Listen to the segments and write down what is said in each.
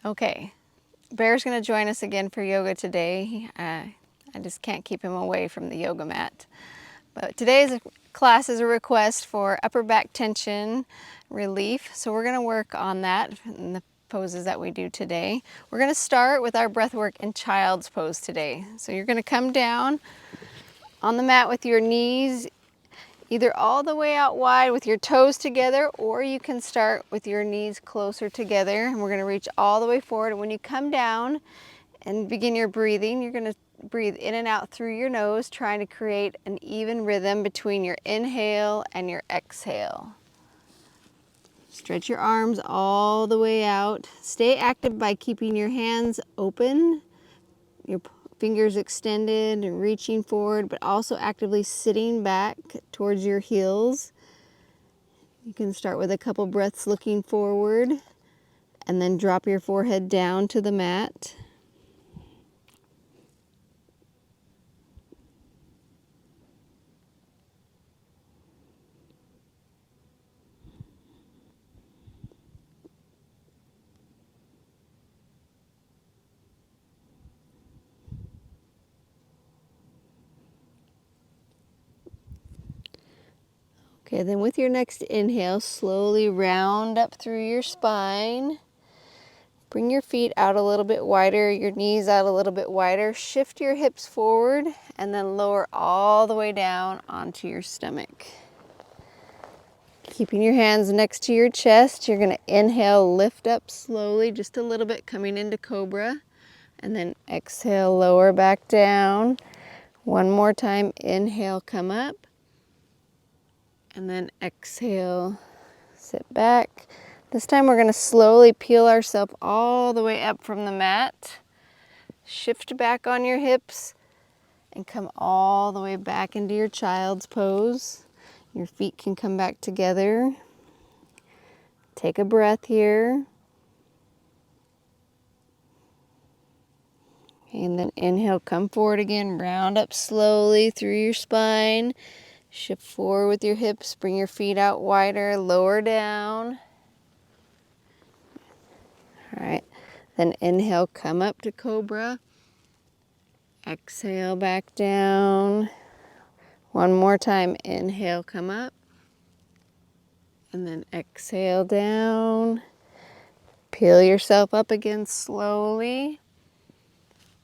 Okay, Bear's going to join us again for yoga today. I just can't keep him away from the yoga mat. But today's class is a request for upper back tension relief, so we're going to work on that in the poses that we do today. We're going to start with our breath work in child's pose today. So you're going to come down on the mat with your knees either all the way out wide with your toes together, or you can start with your knees closer together, and we're going to reach all the way forward. And when you come down and begin your breathing, you're going to breathe in and out through your nose, trying to create an even rhythm between your inhale and your exhale. Stretch your arms all the way out. Stay active by keeping your hands open, your fingers extended and reaching forward, but also actively sitting back towards your heels. You can start with a couple breaths looking forward and then drop your forehead down to the mat. Okay, then with your next inhale, slowly round up through your spine. Bring your feet out a little bit wider, your knees out a little bit wider. Shift your hips forward and then lower all the way down onto your stomach. Keeping your hands next to your chest, you're going to inhale, lift up slowly, just a little bit, coming into cobra. And then exhale, lower back down. One more time, inhale, come up. And then exhale, sit back. This time we're going to slowly peel ourselves all the way up from the mat. Shift back on your hips and come all the way back into your child's pose. Your feet can come back together. Take a breath here. And then inhale, come forward again, round up slowly through your spine. Shift forward with your hips, bring your feet out wider, lower down. All right, then inhale, come up to cobra. Exhale, back down. One more time, inhale, come up. And then exhale down. Peel yourself up again slowly.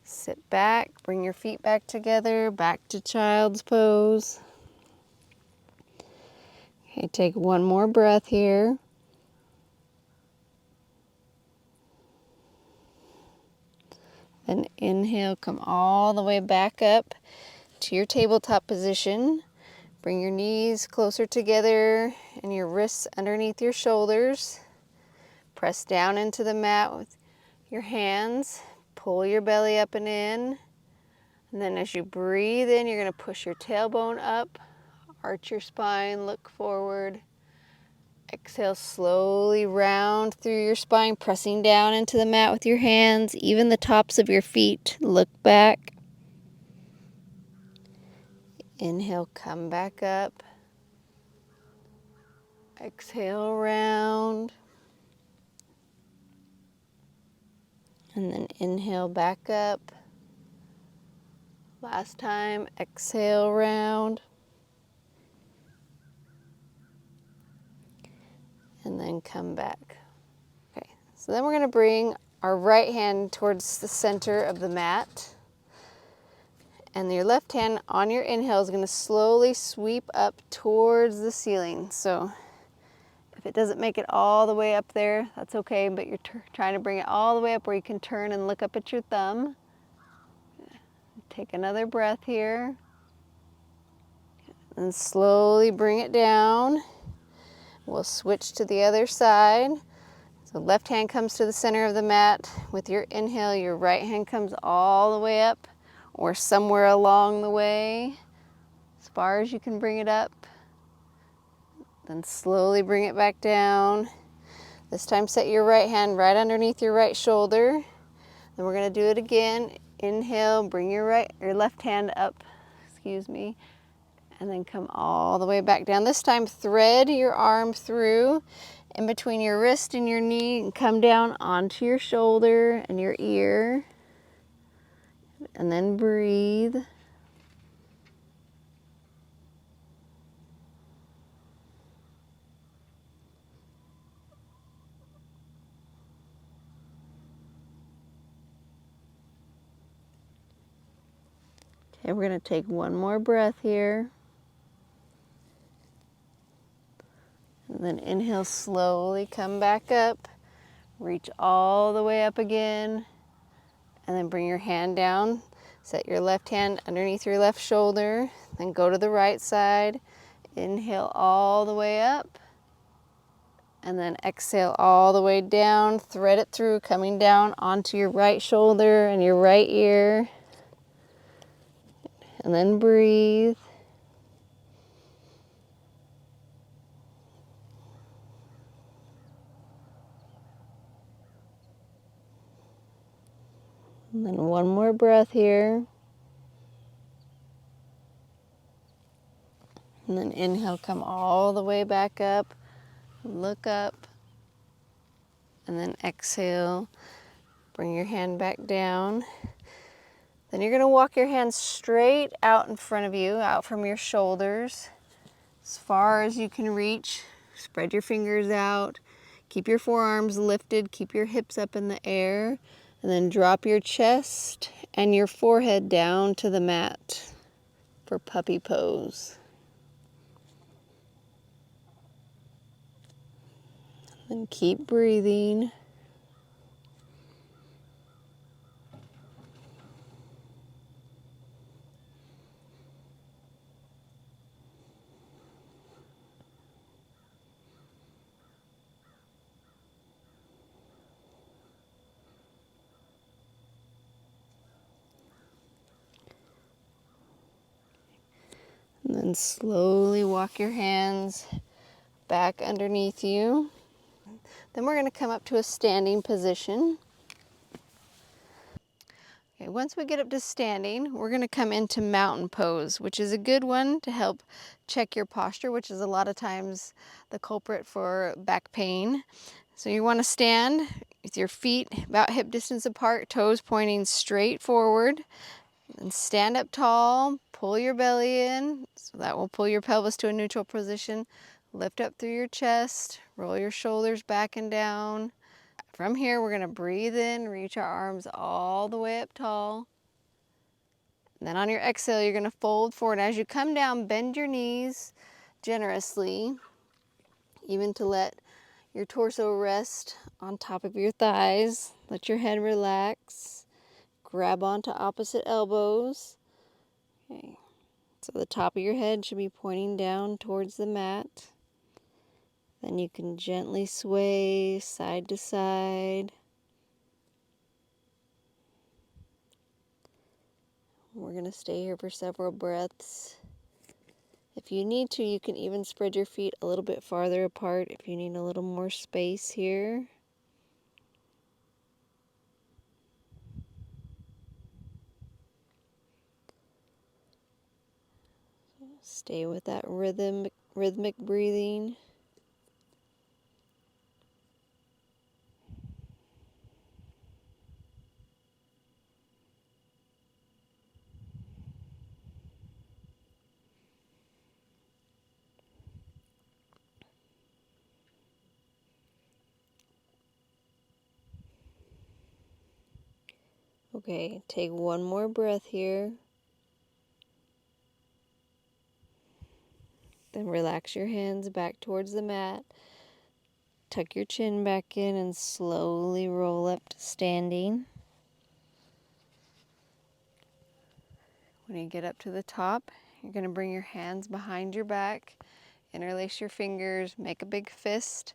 Sit back, bring your feet back together, back to child's pose. Okay, take one more breath here. Then inhale, come all the way back up to your tabletop position. Bring your knees closer together and your wrists underneath your shoulders. Press down into the mat with your hands. Pull your belly up and in. And then as you breathe in, you're going to push your tailbone up, arch your spine, look forward. Exhale, slowly round through your spine, pressing down into the mat with your hands, even the tops of your feet. Look back. Inhale, come back up. Exhale, round. And then inhale, back up. Last time, exhale, round. And then come back. Okay, so then we're going to bring our right hand towards the center of the mat. And your left hand on your inhale is going to slowly sweep up towards the ceiling. So if it doesn't make it all the way up there, that's okay, but you're trying to bring it all the way up where you can turn and look up at your thumb. Take another breath here. And slowly bring it down. We'll switch to the other side. So left hand comes to the center of the mat. With your inhale, your right hand comes all the way up or somewhere along the way, as far as you can bring it up. Then slowly bring it back down. This time set your right hand right underneath your right shoulder. Then we're going to do it again. Inhale, bring your left hand up, and then come all the way back down. This time thread your arm through in between your wrist and your knee and come down onto your shoulder and your ear. And then breathe. Okay, we're going to take one more breath here. And then inhale, slowly come back up. Reach all the way up again. And then bring your hand down. Set your left hand underneath your left shoulder. Then go to the right side. Inhale all the way up. And then exhale all the way down. Thread it through, coming down onto your right shoulder and your right ear. And then breathe. And then one more breath here. And then inhale, come all the way back up. Look up. And then exhale. Bring your hand back down. Then you're going to walk your hands straight out in front of you, out from your shoulders, as far as you can reach. Spread your fingers out. Keep your forearms lifted. Keep your hips up in the air. And then drop your chest and your forehead down to the mat for puppy pose. And keep breathing. And then slowly walk your hands back underneath you. Then we're going to come up to a standing position. Okay, once we get up to standing, we're going to come into mountain pose, which is a good one to help check your posture, which is a lot of times the culprit for back pain. So you want to stand with your feet about hip distance apart, toes pointing straight forward. And stand up tall, pull your belly in, so that will pull your pelvis to a neutral position. Lift up through your chest, roll your shoulders back and down. From here, we're going to breathe in, reach our arms all the way up tall. And then on your exhale, you're going to fold forward. As you come down, bend your knees generously, even to let your torso rest on top of your thighs. Let your head relax. Grab onto opposite elbows. Okay. So the top of your head should be pointing down towards the mat. Then you can gently sway side to side. We're going to stay here for several breaths. If you need to, you can even spread your feet a little bit farther apart if you need a little more space here. Stay with that rhythmic breathing. Okay, take one more breath here. Then relax your hands back towards the mat. Tuck your chin back in and slowly roll up to standing. When you get up to the top, you're going to bring your hands behind your back, interlace your fingers, make a big fist,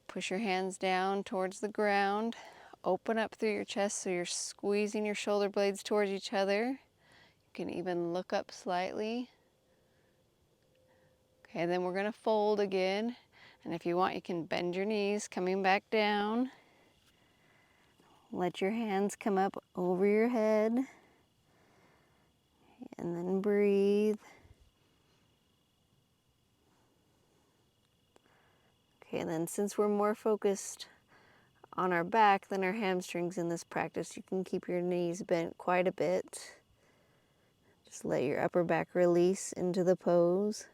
push your hands down towards the ground, open up through your chest so you're squeezing your shoulder blades towards each other. You can even look up slightly. Okay, then we're going to fold again. And if you want, you can bend your knees, coming back down. Let your hands come up over your head. And then breathe. Okay, and then since we're more focused on our back than our hamstrings in this practice, you can keep your knees bent quite a bit. Just let your upper back release into the pose.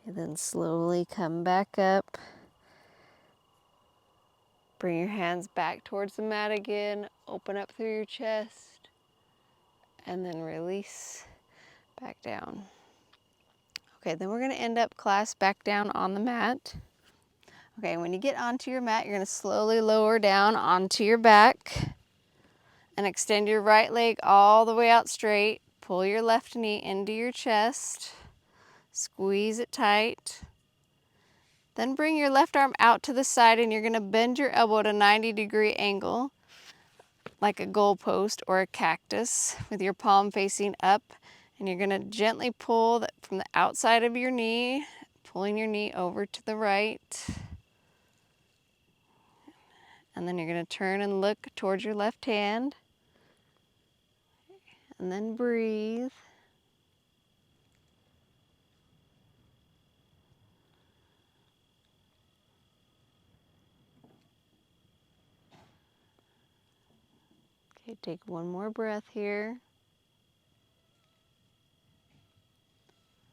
And then slowly come back up. Bring your hands back towards the mat again. Open up through your chest. And then release back down. Okay, then we're going to end up class back down on the mat. Okay, when you get onto your mat, you're going to slowly lower down onto your back and extend your right leg all the way out straight. Pull your left knee into your chest. Squeeze it tight. Then bring your left arm out to the side and you're going to bend your elbow at a 90-degree angle like a goalpost or a cactus with your palm facing up. And you're going to gently pull from the outside of your knee, pulling your knee over to the right. And then you're going to turn and look towards your left hand. And then breathe. Okay, take one more breath here.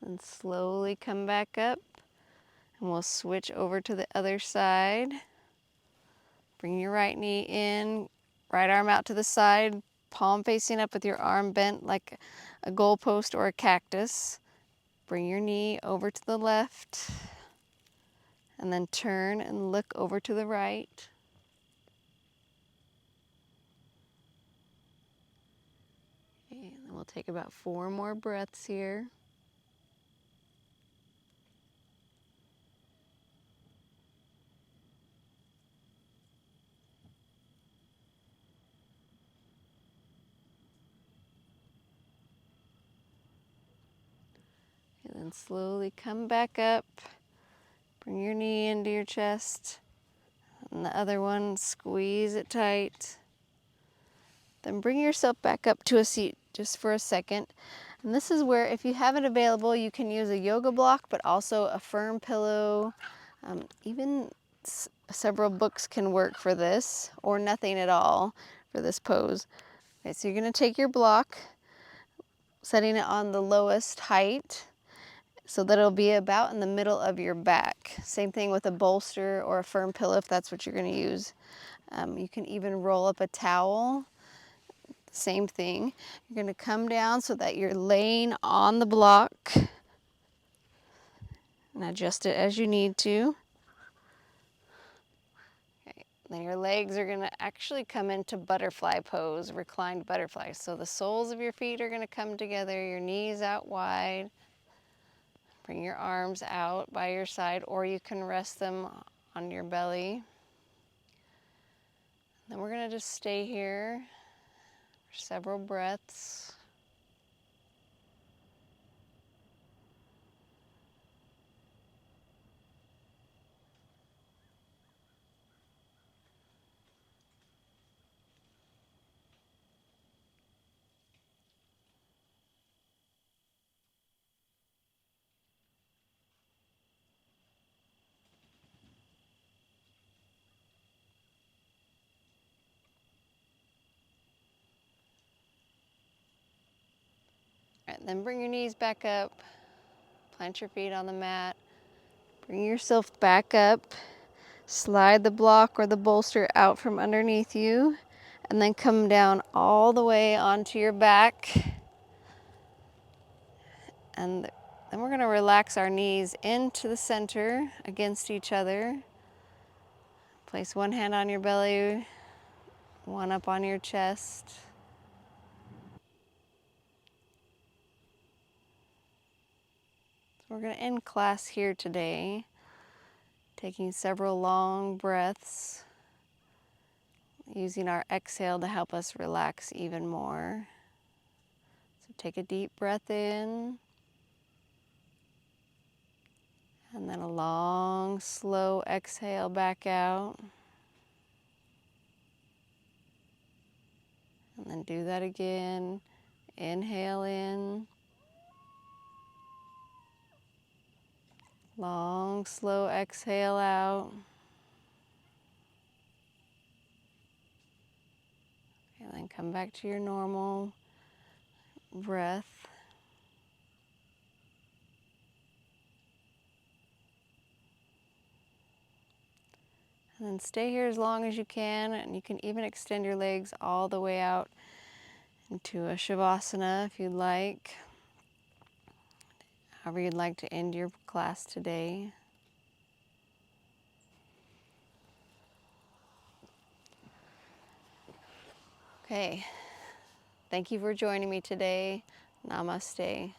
And slowly come back up. And we'll switch over to the other side. Bring your right knee in, right arm out to the side, palm facing up with your arm bent like a goalpost or a cactus. Bring your knee over to the left. And then turn and look over to the right. Okay, and then we'll take about 4 more breaths here. And then slowly come back up. Bring your knee into your chest. And the other one, squeeze it tight. Then bring yourself back up to a seat just for a second. And this is where, if you have it available, you can use a yoga block, but also a firm pillow. Even several books can work for this, or nothing at all for this pose. Okay, so you're going to take your block, setting it on the lowest height, so that it'll be about in the middle of your back. Same thing with a bolster or a firm pillow if that's what you're going to use. You can even roll up a towel. Same thing. You're going to come down so that you're laying on the block and adjust it as you need to. Okay. Then your legs are going to actually come into butterfly pose, reclined butterfly. So the soles of your feet are going to come together, your knees out wide. Bring your arms out by your side, or you can rest them on your belly. Then we're going to just stay here for several breaths. All right, then bring your knees back up. Plant your feet on the mat. Bring yourself back up. Slide the block or the bolster out from underneath you. And then come down all the way onto your back. And then we're going to relax our knees into the center against each other. Place one hand on your belly, one up on your chest. So we're going to end class here today, taking several long breaths, using our exhale to help us relax even more. So take a deep breath in, and then a long, slow exhale back out. And then do that again. Inhale in. Long, slow exhale out. And then come back to your normal breath. And then stay here as long as you can, and you can even extend your legs all the way out into a Shavasana if you'd like. However you'd like to end your class today. Okay, thank you for joining me today. Namaste.